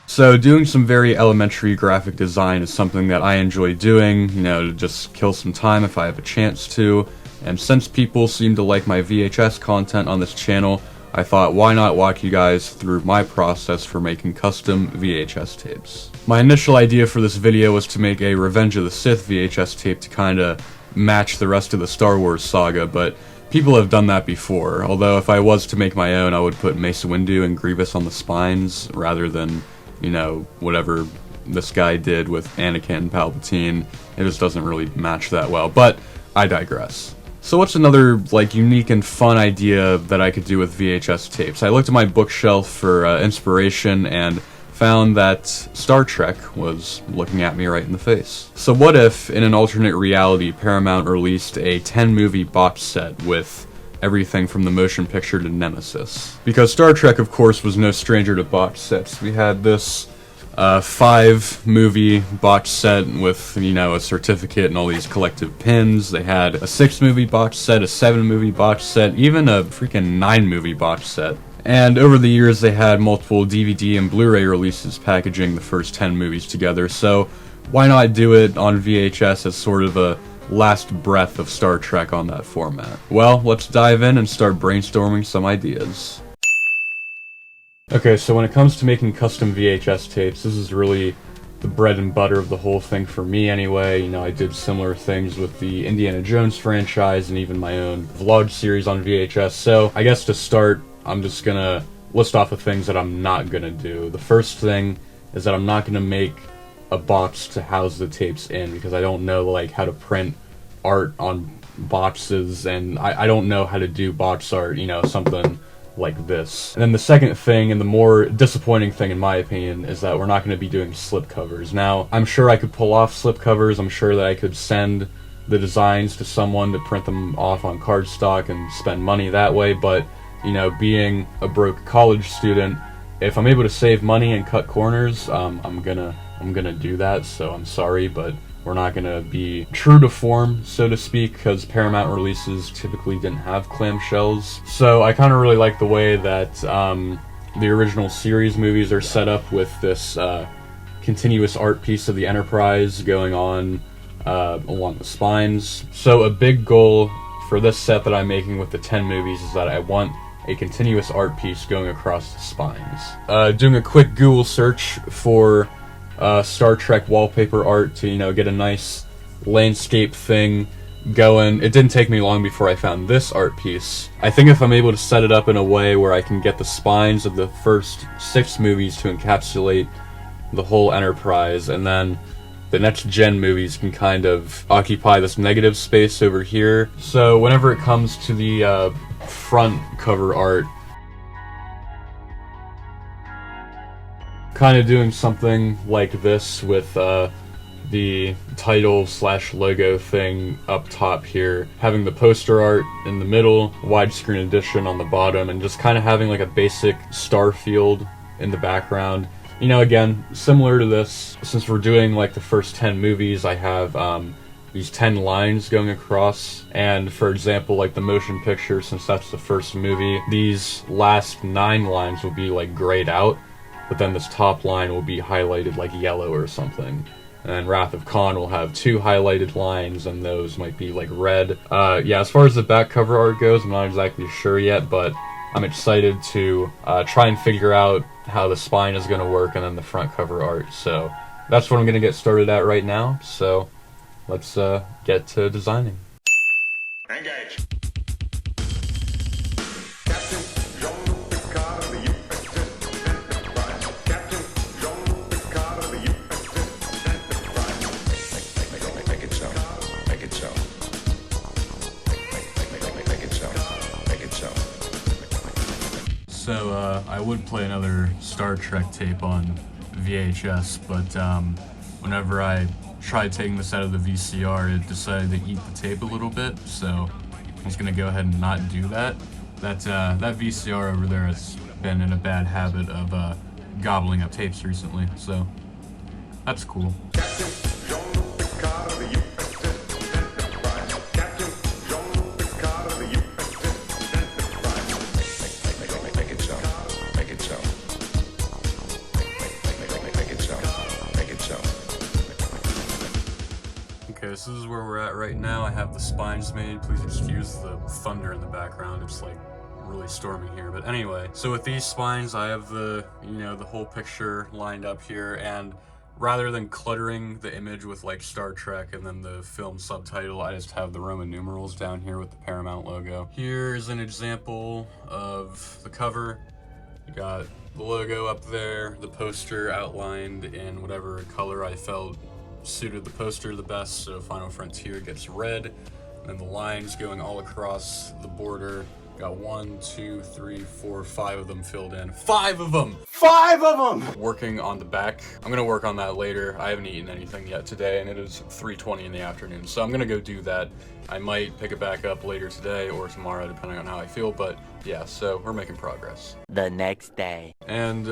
So doing some very elementary graphic design is something that I enjoy doing, you know, to just kill some time if I have a chance to. And since people seem to like my VHS content on this channel, I thought why not walk you guys through my process for making custom VHS tapes. My initial idea for this video was to make a Revenge of the Sith VHS tape to kinda match the rest of the Star Wars saga, but people have done that before, although if I was to make my own, I would put Mace Windu and Grievous on the spines, rather than, you know, whatever this guy did with Anakin and Palpatine. It just doesn't really match that well, but I digress. So what's another, like, unique and fun idea that I could do with VHS tapes? I looked at my bookshelf for inspiration and found that Star Trek was looking at me right in the face. So what if, in an alternate reality, Paramount released a 10-movie box set with everything from the motion picture to Nemesis? Because Star Trek, of course, was no stranger to box sets. We had this 5-movie box set with, you know, a certificate and all these collective pins. They had a 6-movie box set, a 7-movie box set, even a freaking 9-movie box set. And over the years they had multiple DVD and Blu-ray releases packaging the first 10 movies together, so why not do it on VHS as sort of a last breath of Star Trek on that format? Well, let's dive in and start brainstorming some ideas. Okay, so when it comes to making custom VHS tapes, this is really the bread and butter of the whole thing for me anyway. You know, I did similar things with the Indiana Jones franchise and even my own vlog series on VHS, so I guess to start, I'm just gonna list off the things that I'm not gonna do. The first thing is that I'm not gonna make a box to house the tapes in, because I don't know, like, how to print art on boxes, and I don't know how to do box art, you know, something like this. And then the second thing, and the more disappointing thing in my opinion, is that we're not going to be doing slipcovers. Now, I'm sure I could pull off slipcovers. I'm sure that I could send the designs to someone to print them off on cardstock and spend money that way, but, you know, being a broke college student, if I'm able to save money and cut corners, I'm gonna do that. So I'm sorry, but we're not gonna be true to form, so to speak, because Paramount releases typically didn't have clamshells. So I kind of really like the way that the original series movies are set up, with this continuous art piece of the Enterprise going on along the spines. So a big goal for this set that I'm making with the 10 movies is that I want a continuous art piece going across the spines. Doing a quick Google search for Star Trek wallpaper art to, you know, get a nice landscape thing going. It didn't take me long before I found this art piece. I think if I'm able to set it up in a way where I can get the spines of the first 6 movies to encapsulate the whole Enterprise, and then the next gen movies can kind of occupy this negative space over here. So whenever it comes to the front cover art, kind of doing something like this with the title / logo thing up top here, having the poster art in the middle, widescreen edition on the bottom, and just kind of having like a basic star field in the background. You know, again, similar to this, since we're doing like the first 10 movies, I have these 10 lines going across, and for example, like the motion picture, since that's the first movie, these last 9 lines will be like grayed out, but then this top line will be highlighted like yellow or something. And Wrath of Khan will have 2 highlighted lines, and those might be like red. Yeah, as far as the back cover art goes, I'm not exactly sure yet, but I'm excited to try and figure out how the spine is going to work, and then the front cover art. So that's what I'm going to get started at right now. So let's get to designing. Engage. So I would play another Star Trek tape on VHS, but whenever I tried taking this out of the VCR, it decided to eat the tape a little bit, so I'm just gonna go ahead and not do that. That VCR over there has been in a bad habit of gobbling up tapes recently, so that's cool. Okay, so this is where we're at right now. I have the spines made. Please excuse the thunder in the background. It's like really stormy here. But anyway, so with these spines, I have the, the whole picture lined up here. And rather than cluttering the image with like Star Trek and then the film subtitle, I just have the Roman numerals down here with the Paramount logo. Here's an example of the cover. You got the logo up there, the poster outlined in whatever color I felt suited the poster the best. So Final Frontier gets red, and the lines going all across the border. Got 1, 2, 3, 4, 5 of them filled in. 5 of them! 5 of them! Working on the back. I'm gonna work on that later. I haven't eaten anything yet today, and it is 3:20 in the afternoon, so I'm gonna go do that. I might pick it back up later today or tomorrow, depending on how I feel, but yeah, so we're making progress. The next day. And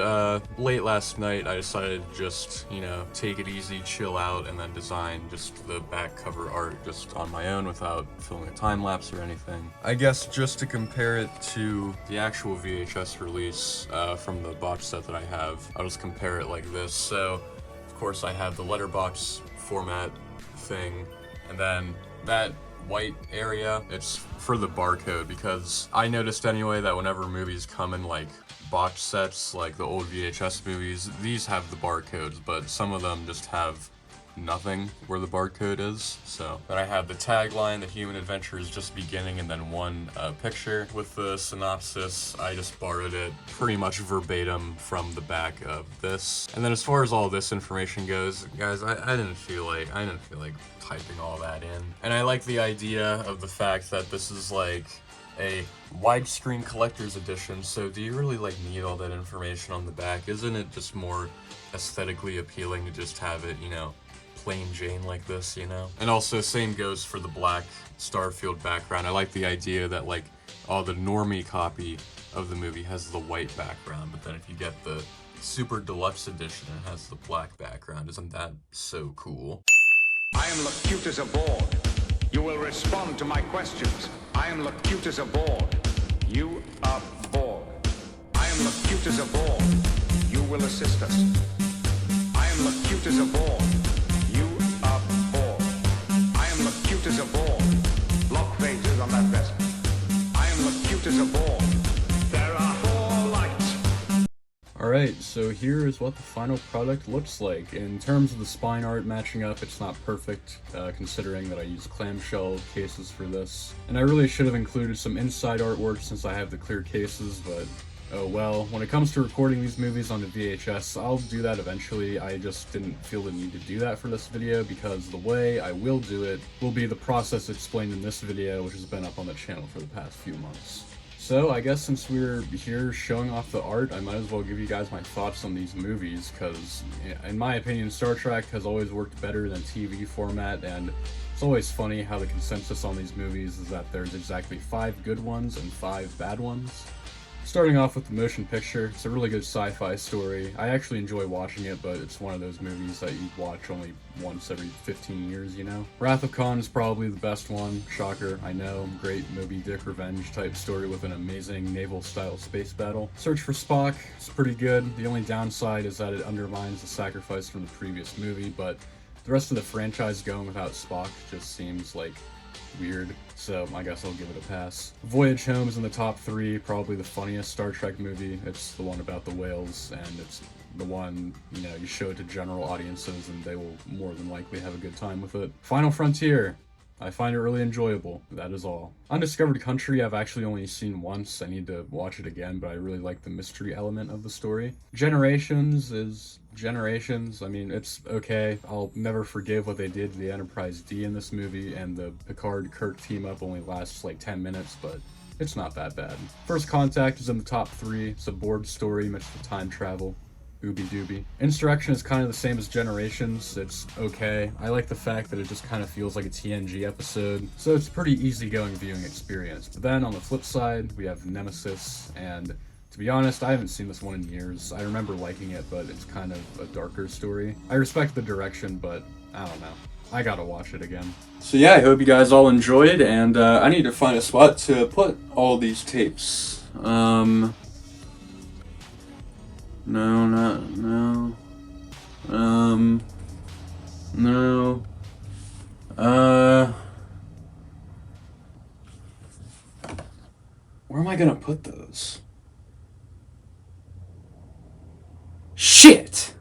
late last night, I decided to just, take it easy, chill out, and then design just the back cover art just on my own without filming a time lapse or anything. I guess just to compare it to the actual VHS release from the box set that I have, I'll just compare it like this. So, of course, I have the letterbox format thing, and then that white area, it's for the barcode, because I noticed anyway that whenever movies come in like box sets, like the old VHS movies, these have the barcodes, but some of them just have nothing where the barcode is. So then I have the tagline, the human adventure is just beginning, and then one picture with the synopsis. I just borrowed it pretty much verbatim from the back of this. And then as far as all this information goes, guys, I didn't feel like typing all that in. And I like the idea of the fact that this is like a widescreen collector's edition, so do you really need all that information on the back? Isn't it just more aesthetically appealing to just have it, plain Jane like this, And also, same goes for the black Starfield background. I like the idea that the normie copy of the movie has the white background, but then if you get the super deluxe edition, it has the black background. Isn't that so cool? I am Locutus aboard. You will respond to my questions. I am Locutus aboard. You are bored. I am Locutus aboard. You will assist us. I am Locutus aboard. You are bored. I am Locutus aboard. Block phases on that vessel. I am Locutus aboard. There are 4 lights. Alright, so here is what the final product looks like. In terms of the spine art matching up, it's not perfect, considering that I use clamshell cases for this. And I really should have included some inside artwork since I have the clear cases, but oh well. When it comes to recording these movies on the VHS, I'll do that eventually. I just didn't feel the need to do that for this video because the way I will do it will be the process explained in this video, which has been up on the channel for the past few months. So I guess since we're here showing off the art, I might as well give you guys my thoughts on these movies, because in my opinion, Star Trek has always worked better than TV format, and it's always funny how the consensus on these movies is that there's exactly 5 good ones and 5 bad ones. Starting off with the motion picture, it's a really good sci-fi story. I actually enjoy watching it, but it's one of those movies that you watch only once every 15 years, Wrath of Khan is probably the best one. Shocker, I know. Great Moby Dick revenge type story with an amazing naval-style space battle. Search for Spock is pretty good. The only downside is that it undermines the sacrifice from the previous movie, but the rest of the franchise going without Spock just seems weird, so I guess I'll give it a pass. Voyage Home is in the top 3, probably the funniest Star Trek movie. It's the one about the whales, and it's the one, you show it to general audiences and they will more than likely have a good time with it. Final Frontier. I find it really enjoyable, that is all. Undiscovered Country I've actually only seen once. I need to watch it again, but I really like the mystery element of the story. Generations is Generations. I mean, it's okay. I'll never forgive what they did to the Enterprise D in this movie, and the Picard-Kirk team-up only lasts 10 minutes, but it's not that bad. First Contact is in the top 3. It's a board story mixed with time travel. Ooby dooby. Insurrection is kind of the same as Generations. It's okay. I like the fact that it just kind of feels like a TNG episode, so it's a pretty easygoing viewing experience. But then on the flip side, we have Nemesis, and to be honest, I haven't seen this one in years. I remember liking it, but it's kind of a darker story. I respect the direction, but I don't know. I gotta watch it again. So yeah, I hope you guys all enjoyed, and I need to find a spot to put all these tapes. No. gonna put those? Shit!